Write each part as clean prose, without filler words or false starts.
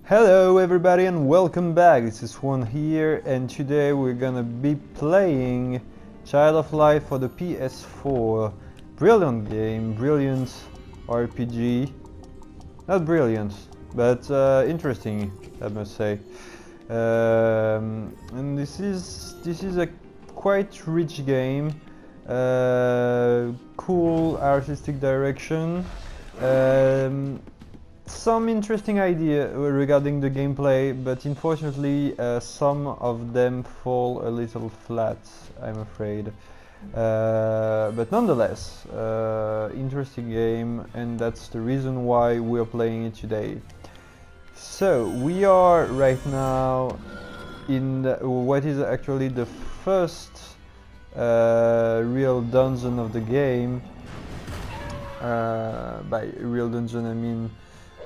Hello everybody and welcome back. This is Swan here, and today we're gonna be playing Child of Light for the PS4. Brilliant game, brilliant RPG. Not brilliant, but interesting, I must say. And this is a quite rich game. Cool artistic direction. Some interesting idea regarding the gameplay, but unfortunately some of them fall a little flat, I'm afraid. But nonetheless, interesting game, and that's the reason why we're playing it today. So we are right now in what is actually the first real dungeon of the game. By real dungeon I mean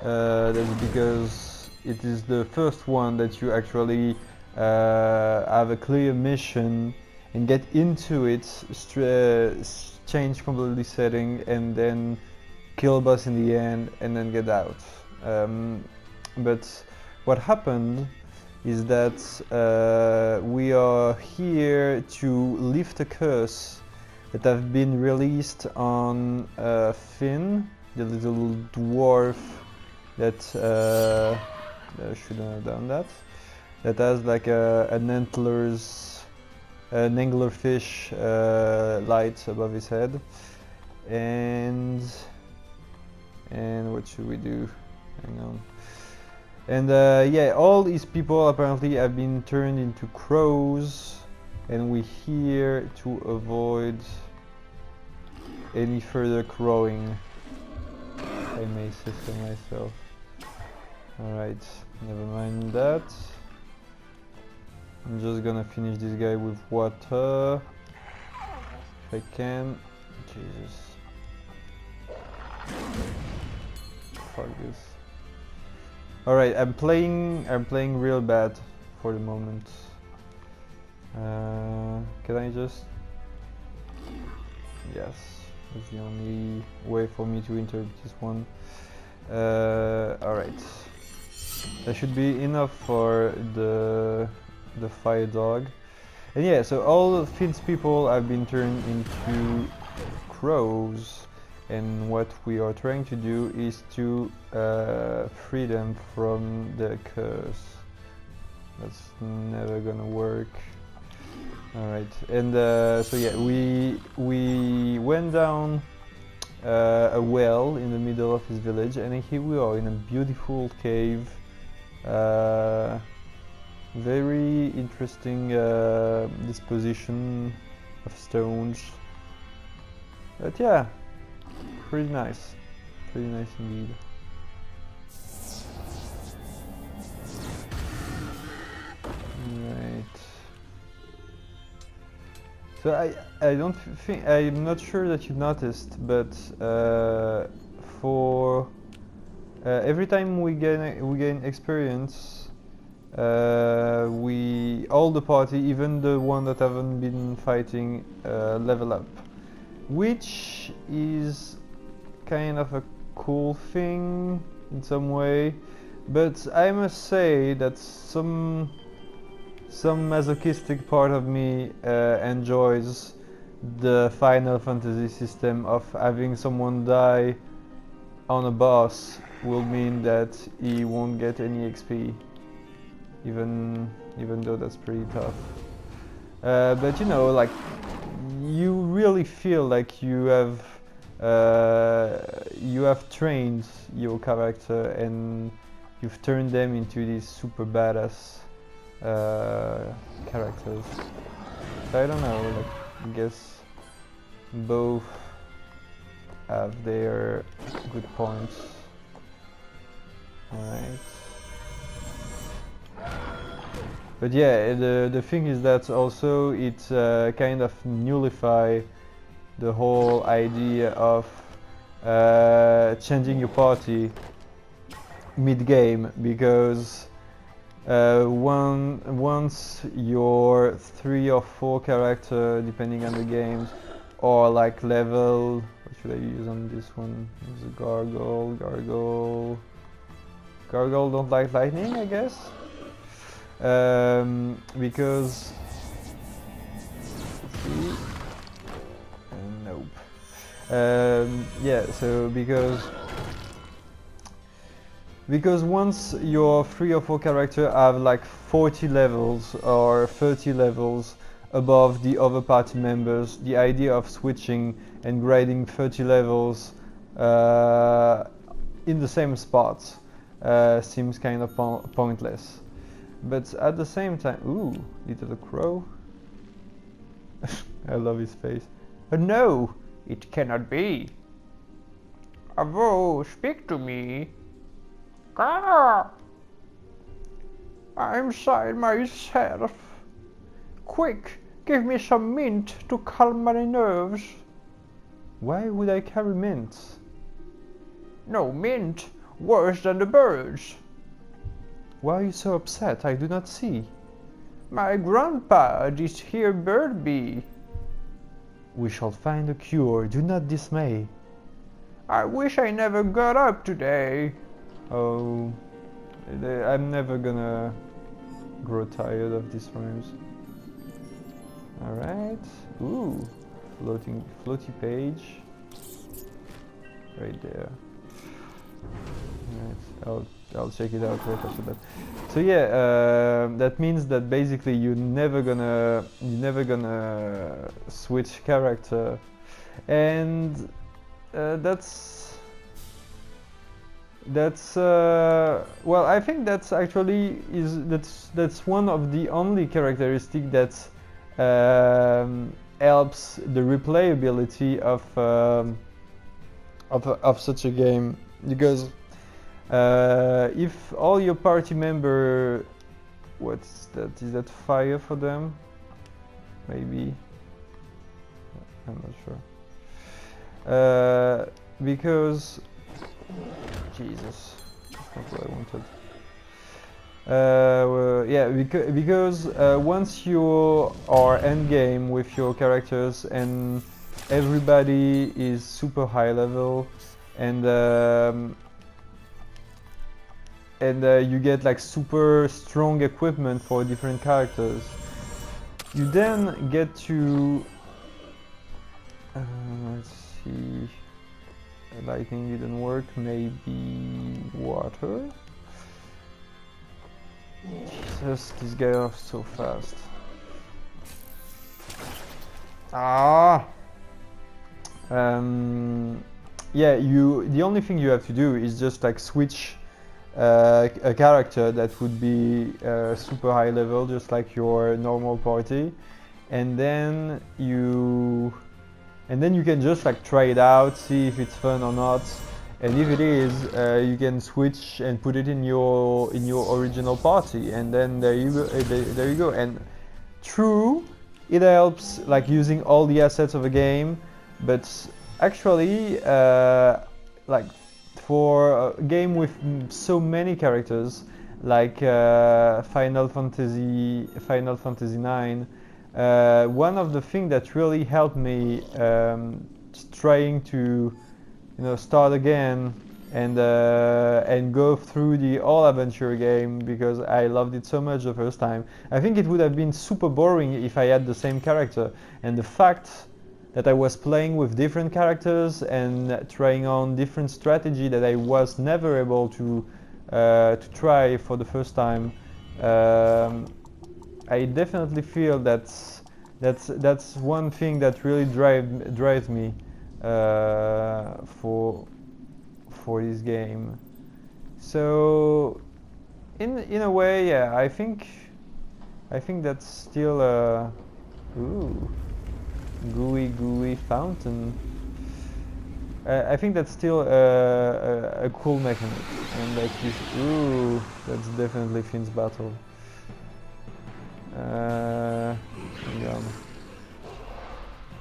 that's because it is the first one that you actually have a clear mission and get into it, change completely setting, and then kill boss in the end and then get out. But what happened is that we are here to lift a curse that have been released on Finn, the little dwarf that shouldn't have done that. That has like an anglerfish light above his head. And what should we do? Hang on. And yeah, all these people apparently have been turned into crows, and we're here to avoid any further crowing, if I may say so myself. Alright, never mind that. I'm just gonna finish this guy with water, if I can. Jesus. Fuck this. Alright, I'm playing real bad for the moment. Can I just... Yes, that's the only way for me to interpret this one. Alright. That should be enough for the fire dog. And yeah, so all Finn's people have been turned into crows, and what we are trying to do is to free them from the curse. That's never gonna work. Alright, and so yeah, we went down a well in the middle of his village, and here we are in a beautiful cave. Very interesting disposition of stones. But yeah, pretty nice indeed. Right. So I don't think, I'm not sure that you noticed, but for every time we gain experience, all the party, even the one that haven't been fighting, level up, which is kind of a cool thing in some way. But I must say that some masochistic part of me enjoys the Final Fantasy system of having someone die on a boss will mean that he won't get any XP, even though that's pretty tough. But you know, like, you really feel like you have trained your character and you've turned them into these super badass characters. So I don't know, like, I guess both have their good points. Alright. But yeah, the thing is that also it kind of nullify the whole idea of changing your party mid-game, because once your 3 or 4 character, depending on the games, or like level, what should I use on this one? Use a gargoyle, Gargoyle don't like lightning, I guess. Because... See? Nope. Yeah, so because once your 3 or 4 characters have like 40 levels or 30 levels above the other party members, the idea of switching and grading 30 levels in the same spot seems kind of pointless. But at the same time, ooh, little crow. I love his face. No, it cannot be. Avo, speak to me. Ah, I'm inside myself. Quick, give me some mint to calm my nerves. Why would I carry mint? No mint, worse than the birds. Why are you so upset? I do not see. My grandpa, this here bird bee. We shall find a cure, do not dismay. I wish I never got up today. Oh, I'm never gonna grow tired of these rhymes. Alright, ooh, floaty page. Right there. Alright, I'll check it out right after that. So yeah, that means that basically you're never gonna switch character, and that's well, I think that's actually that's one of the only characteristic that helps the replayability of such a game, because if all your party member, what's that? Is that fire for them? Maybe. I'm not sure. Because Jesus, that's not what I wanted. Yeah, because once you are endgame with your characters and everybody is super high level, and you get like super strong equipment for different characters, you then get to let's see, lightning didn't work, maybe water. Jesus, these guys are so fast. Yeah, the only thing you have to do is just like switch a character that would be super high level, just like your normal party, and then you can just like try it out, see if it's fun or not, and if it is, you can switch and put it in your original party, and then there you go. And true, it helps like using all the assets of a game, but actually like for a game with so many characters like Final Fantasy IX, one of the things that really helped me trying to start again and go through the all adventure game, because I loved it so much the first time. I think it would have been super boring if I had the same character, and the fact that I was playing with different characters and trying on different strategy that I was never able to try for the first time, I definitely feel that's one thing that really drives me for this game. So in a way, yeah, I think that's still ooh, gooey fountain. I think that's still a cool mechanism, and that is, ooh, that's definitely Finn's battle. Hang on.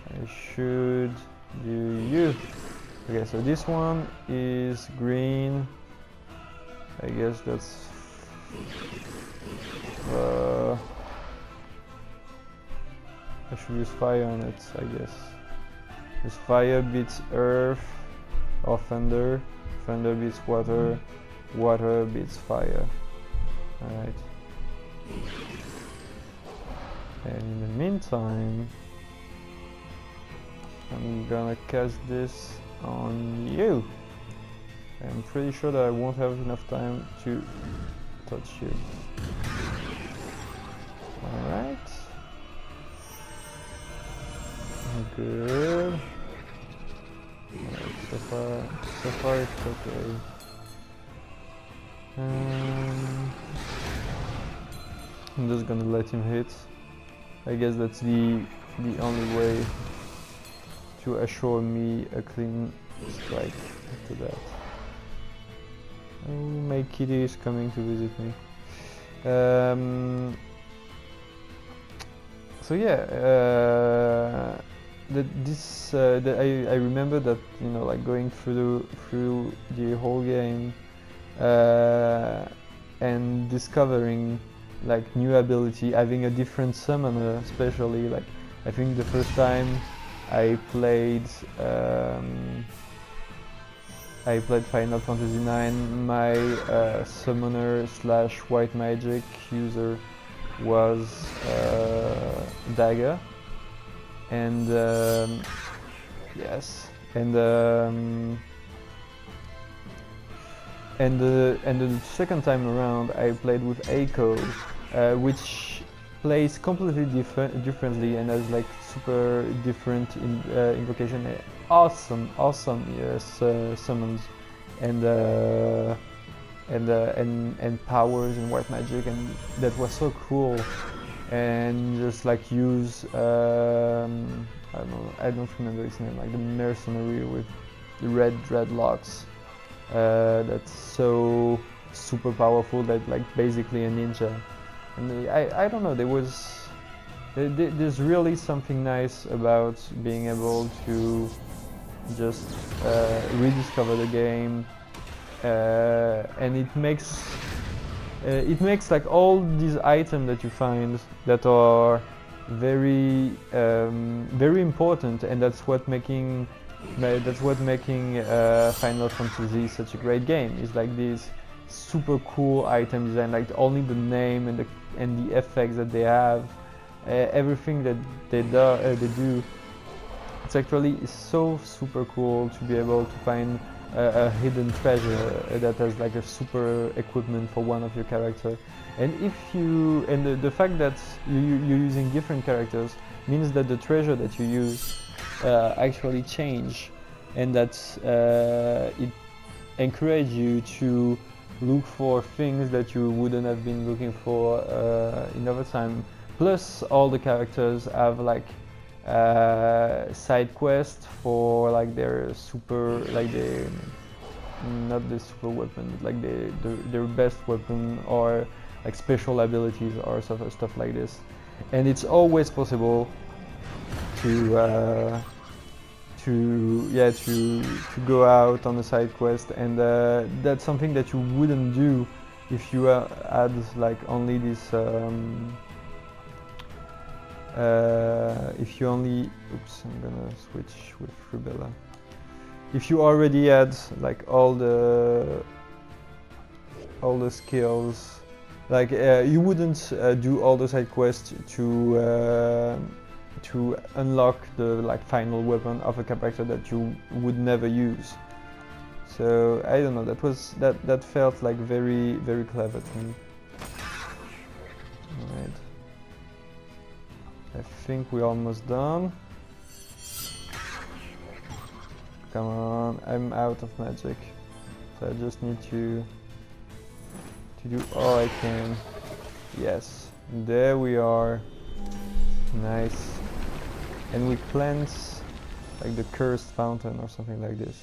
I should do you. Okay, so this one is green. I guess that's I should use fire on it, I guess. Because fire beats earth or thunder. Thunder beats water. water beats fire. Alright. And in the meantime, I'm gonna cast this on you. I'm pretty sure that I won't have enough time to touch you. Alright. Good. Alright, so far it's okay. I'm just gonna let him hit. I guess that's the only way to assure me a clean strike after that. Oh, my kitty is coming to visit me. So yeah, I remember that, you know, like going through the whole game and discovering like new ability, having a different summoner, especially like I think the first time I played Final Fantasy IX, my summoner slash white magic user was Dagger, and yes, and the second time around I played with Echo, which plays completely differently and has like super different invocation, awesome summons and powers and white magic, and that was so cool. And just like use I don't remember his name, like the mercenary with the red dreadlocks, that's so super powerful, that like basically a ninja. And I don't know, there's really something nice about being able to just rediscover the game, and it makes like all these items that you find that are very very important, and that's what making Final Fantasy such a great game. Is like these super cool item design, like only the name and the effects that they have, everything that they do. It's actually so super cool to be able to find a hidden treasure that has like a super equipment for one of your character. And the fact that you're using different characters means that the treasure that you use actually change, and that it encourages you to look for things that you wouldn't have been looking for in other time. Plus all the characters have like side quest for like their super, like not the super weapon, but like their best weapon, or like special abilities or stuff like this. And it's always possible to go out on a side quest, and that's something that you wouldn't do if you had like only this if you only, oops, I'm gonna switch with Rubella. If you already had like all the skills, like you wouldn't do all the side quests to unlock the like final weapon of a character that you would never use. So I don't know, that felt like very, very clever to me. Alright. I think we're almost done. Come on, I'm out of magic. So I just need to do all I can. Yes, there we are. Nice. And we cleanse like the cursed fountain or something like this.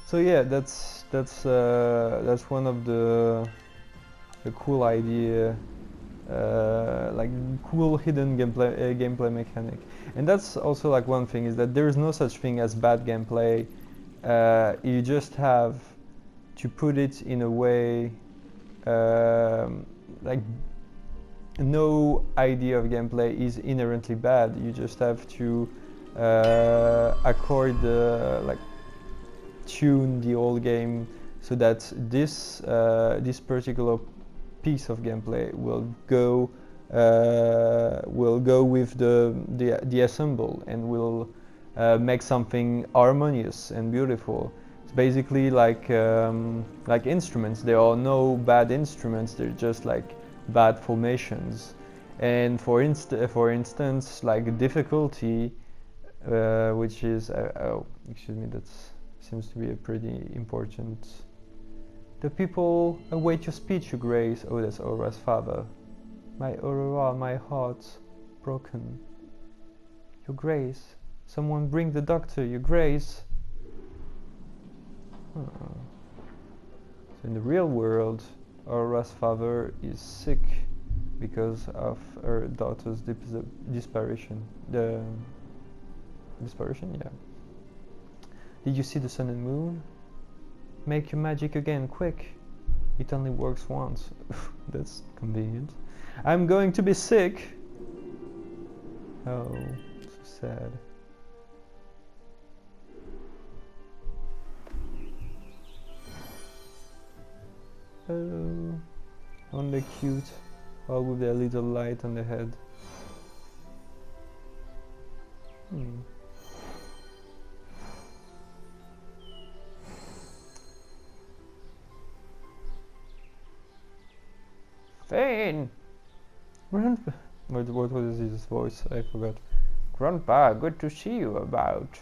So yeah, that's one of the cool idea, like cool hidden gameplay mechanic. And that's also like one thing, is that there is no such thing as bad gameplay. You just have to put it in a way, like no idea of gameplay is inherently bad. You just have to accord the like tune the whole game so that this this particular piece of gameplay will go with the ensemble and will make something harmonious and beautiful. It's basically like instruments. There are no bad instruments. They're just like bad formations. And for instance, like difficulty, which is oh, excuse me, that seems to be a pretty important. The people await your speech, Your Grace. Oh, that's Aurora's father. My Aurora, my heart broken. Your Grace, someone bring the doctor, Your Grace. So in the real world, Aurora's father is sick because of her daughter's disparition. The disparition, yeah. Did you see the sun and moon? Make your magic again, quick. It only works once. That's convenient. I'm going to be sick. Oh, so sad. Oh, aren't they cute? All with their little light on their head. Fane! Grandpa. What was his voice? I forgot. Grandpa, good to see you about.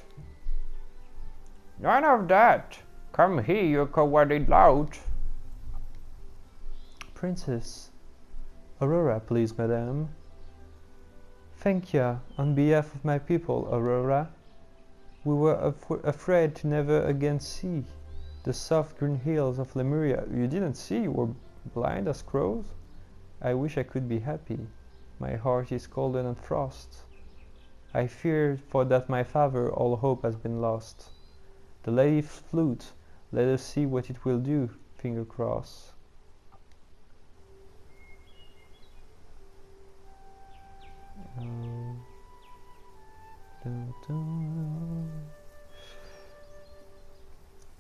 None of that. Come here, you cowardly lout. Princess. Aurora, please, madame. Thank you, on behalf of my people, Aurora. We were afraid to never again see the soft green hills of Lemuria. You didn't see? You were blind as crows? I wish I could be happy. My heart is colder than frost. I fear for that my father all hope has been lost. The lady flute, let us see what it will do, finger cross.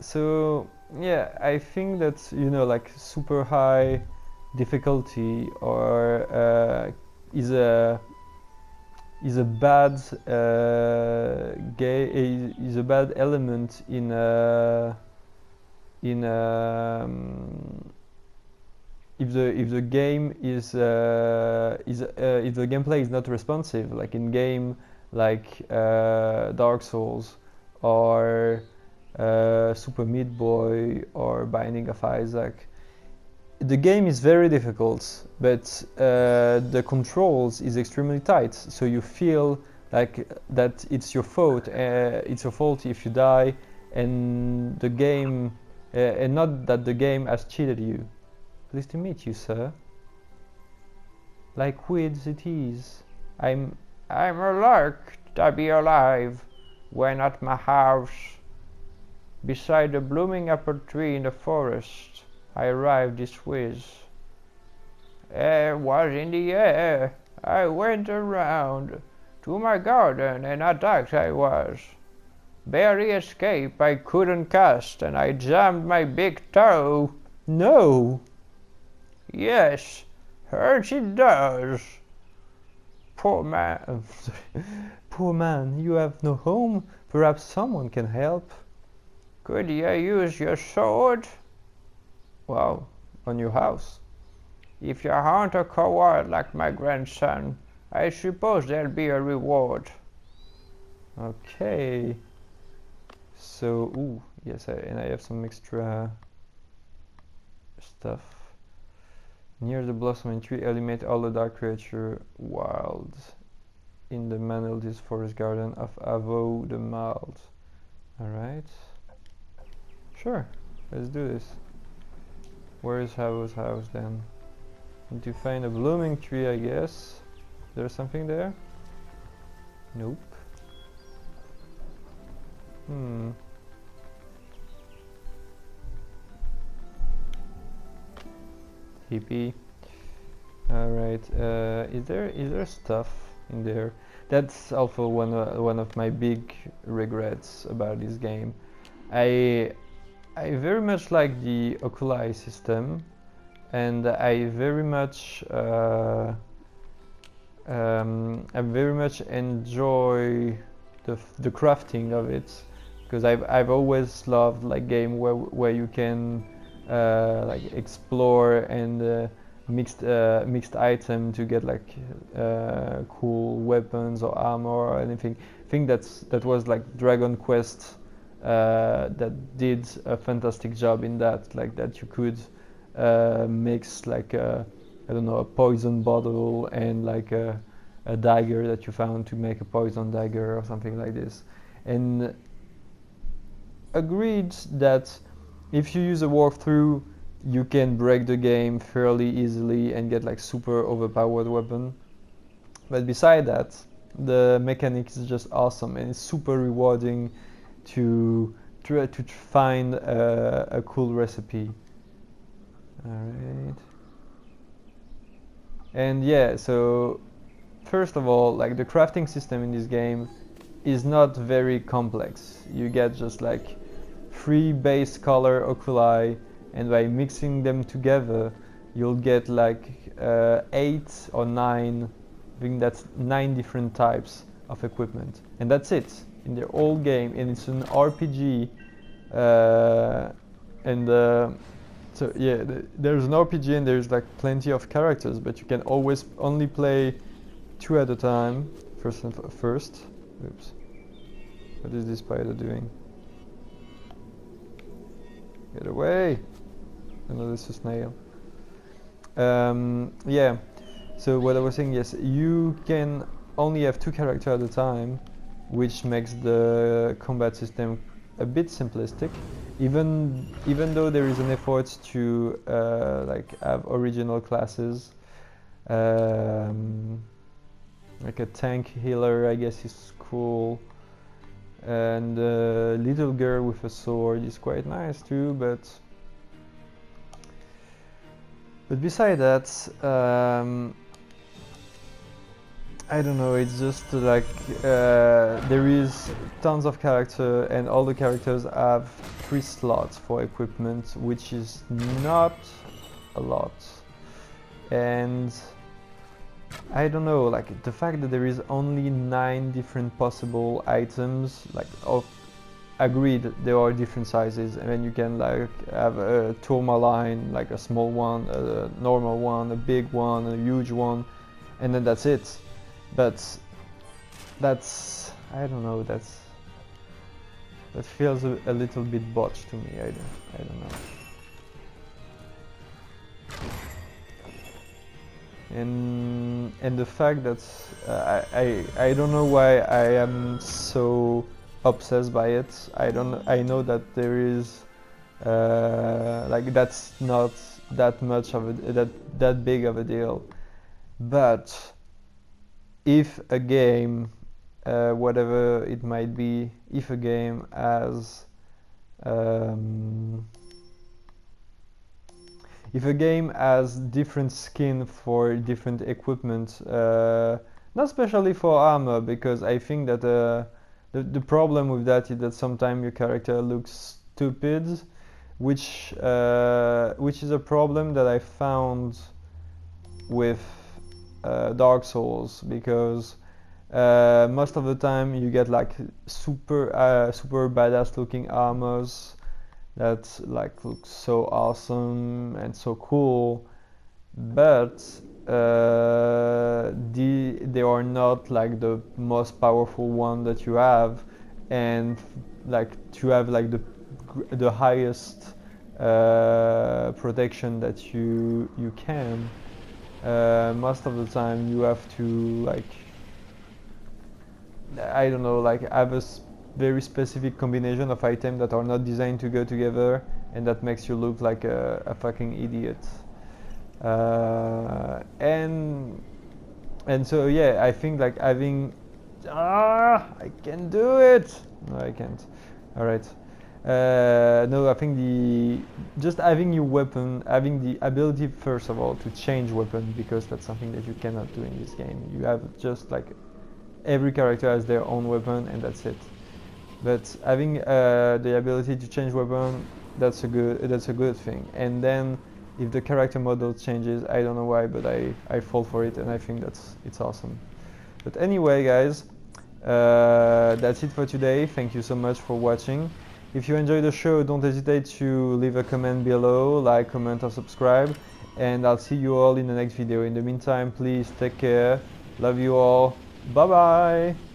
So yeah, I think that, you know, like super high difficulty or is a bad is a bad element in if the game is if the gameplay is not responsive, like in game like Dark Souls or Super Meat Boy or Binding of Isaac. The game is very difficult, but the controls is extremely tight, so you feel like that it's your fault. It's your fault if you die, and the game, and not that the game has cheated you. Pleased to meet you, sir. Like weeds it is. I'm a lark to be alive when at my house, beside a blooming apple tree in the forest. I arrived this whiz. Air was in the air. I went around to my garden and attacked I was. Barely escape I couldn't cast and I jammed my big toe. No! Yes, hurts it does. Poor man. Poor man, you have no home. Perhaps someone can help. Could you use your sword? Well, on your house. If you hunt a coward like my grandson, I suppose there'll be a reward. Okay. So, ooh, yes, and I have some extra stuff. Near the blossoming tree, eliminate all the dark creature wild in the Manildis forest garden of Avo the Mild. Alright. Sure, let's do this. Where is Avo's house then? Need to find a blooming tree, I guess. There's something there? Nope. Hippie. Alright, is there stuff in there? That's also one of my big regrets about this game. I I very much like the oculi system, and I very much enjoy the crafting of it, because I've always loved like game where you can like explore and mixed item to get like cool weapons or armor or anything. I think that was like Dragon Quest that did a fantastic job in that, like that you could mix like I don't know, a poison bottle and like a dagger that you found to make a poison dagger or something like this. And agreed that if you use a walkthrough, you can break the game fairly easily and get like super overpowered weapon. But beside that, the mechanics is just awesome, and it's super rewarding to try to find a cool recipe. Alright. And yeah, so first of all, like the crafting system in this game is not very complex. You get just like 3 base color oculi, and by mixing them together, you'll get like 8 or 9, I think that's 9 different types of equipment. And that's it in the whole game, and it's an RPG. So yeah, there's an RPG and there's like plenty of characters, but you can always only play 2 at a time. First. Oops. What is this spider doing? Get away! Another snail. Yeah. So what I was saying, yes, you can only have 2 characters at a time, which makes the combat system a bit simplistic. Even though there is an effort to like have original classes, like a tank healer, I guess, is cool, and a little girl with a sword is quite nice too. But beside that, I don't know, it's just like there is tons of character, and all the characters have 3 slots for equipment, which is not a lot. And I don't know, like the fact that there is only 9 different possible items, like agreed there are different sizes, and then you can like have a tourmaline, like a small one, a normal one, a big one, a huge one, and then that's it. But that's, I don't know, that feels a little bit botched to me. I don't know. And the fact that I don't know why I am so obsessed by it. I know that there is like that's not that much of a that big of a deal, but if a game, whatever it might be, if a game has different skin for different equipment, not especially for armor, because I think that the problem with that is that sometimes your character looks stupid, which is a problem that I found with Dark Souls, because most of the time you get like super badass looking armors that like look so awesome and so cool, but they are not like the most powerful one that you have, and like to have like the highest protection that you can, most of the time you have to like, I don't know, like have a very specific combination of items that are not designed to go together, and that makes you look like a fucking idiot. And so yeah, I think like having I can do it. No, I can't. All right. No, I think just having your weapon, having the ability first of all to change weapon, because that's something that you cannot do in this game. You have just like every character has their own weapon, and that's it. But having the ability to change weapon that's a good thing. And then if the character model changes, I don't know why, but I fall for it, and I think it's awesome. But anyway, guys, that's it for today. Thank you so much for watching. If you enjoyed the show, don't hesitate to leave a comment below, like, comment, or subscribe. And I'll see you all in the next video. In the meantime, please take care. Love you all. Bye bye.